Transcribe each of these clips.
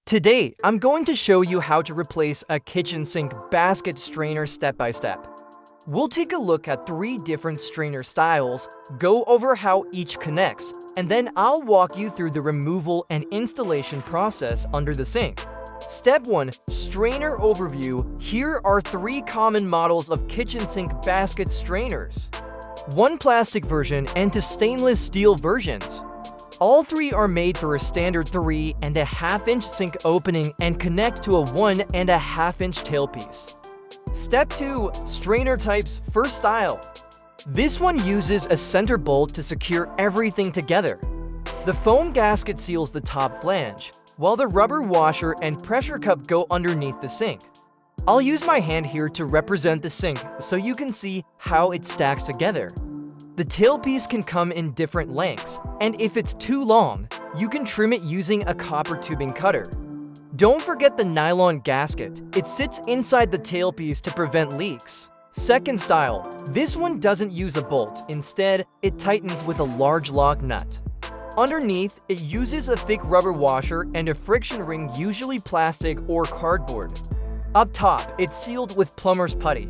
Today, I'm going to show you how to replace a kitchen sink basket strainer step by step. We'll take a look at 3 different strainer styles, go over how each connects, and then I'll walk you through the removal and installation process under the sink. Step 1. Strainer Overview. Here are 3 common models of kitchen sink basket strainers. 1 plastic version and 2 stainless steel versions. All 3 are made for a standard 3.5-inch sink opening and connect to a 1.5-inch tailpiece. Step 2. Strainer Types. First style. This one uses a center bolt to secure everything together. The foam gasket seals the top flange, while the rubber washer and pressure cup go underneath the sink. I'll use my hand here to represent the sink so you can see how it stacks together. The tailpiece can come in different lengths, and if it's too long, you can trim it using a copper tubing cutter. Don't forget the nylon gasket. It sits inside the tailpiece to prevent leaks. Second style. This one doesn't use a bolt. Instead, it tightens with a large lock nut. Underneath, it uses a thick rubber washer and a friction ring, usually plastic or cardboard. Up top, it's sealed with plumber's putty.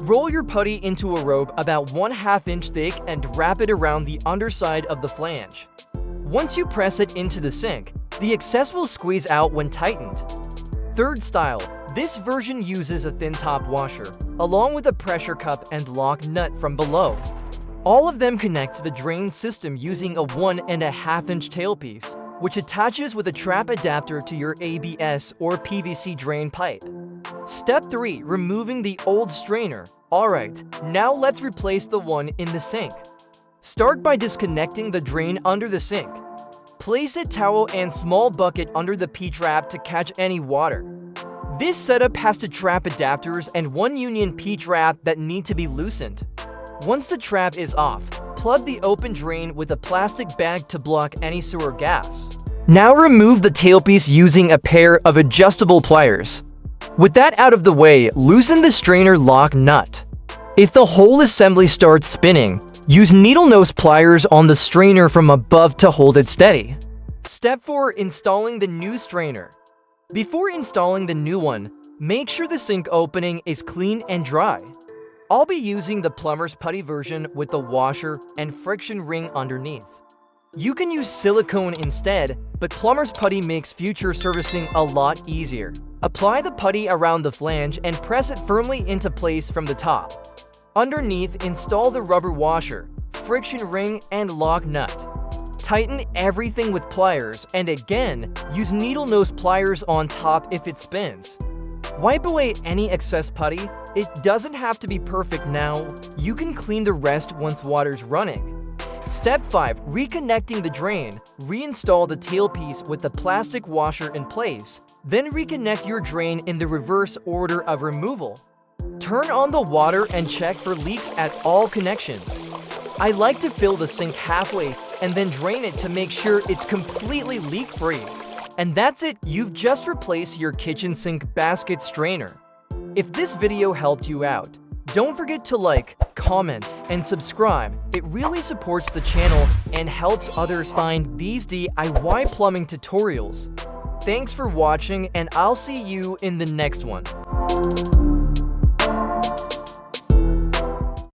Roll your putty into a rope about 1/2 inch thick and wrap it around the underside of the flange. Once you press it into the sink, the excess will squeeze out when tightened. Third style. This version uses a thin top washer, along with a pressure cup and lock nut from below. All of them connect to the drain system using a 1.5-inch tailpiece, which attaches with a trap adapter to your ABS or PVC drain pipe. Step 3. Removing the old strainer. Alright, now let's replace the one in the sink. Start by disconnecting the drain under the sink. Place a towel and small bucket under the P-trap to catch any water. This setup has 2 trap adapters and 1 union P-trap that need to be loosened. Once the trap is off, plug the open drain with a plastic bag to block any sewer gas. Now remove the tailpiece using a pair of adjustable pliers. With that out of the way, loosen the strainer lock nut. If the whole assembly starts spinning, use needle nose pliers on the strainer from above to hold it steady. Step 4. Installing the new strainer. Before installing the new one, make sure the sink opening is clean and dry. I'll be using the plumber's putty version with the washer and friction ring underneath. You can use silicone instead, but plumber's putty makes future servicing a lot easier. Apply the putty around the flange and press it firmly into place from the top. Underneath, install the rubber washer, friction ring, and lock nut. Tighten everything with pliers, and again, use needle nose pliers on top if it spins. Wipe away any excess putty. It doesn't have to be perfect now. You can clean the rest once water's running. Step 5. Reconnecting the drain. Reinstall the tailpiece with the plastic washer in place. Then reconnect your drain in the reverse order of removal. Turn on the water and check for leaks at all connections. I like to fill the sink halfway and then drain it to make sure it's completely leak-free. And that's it. You've just replaced your kitchen sink basket strainer. If this video helped you out, don't forget to like, comment, and subscribe. It really supports the channel and helps others find these DIY plumbing tutorials. Thanks for watching, and I'll see you in the next one.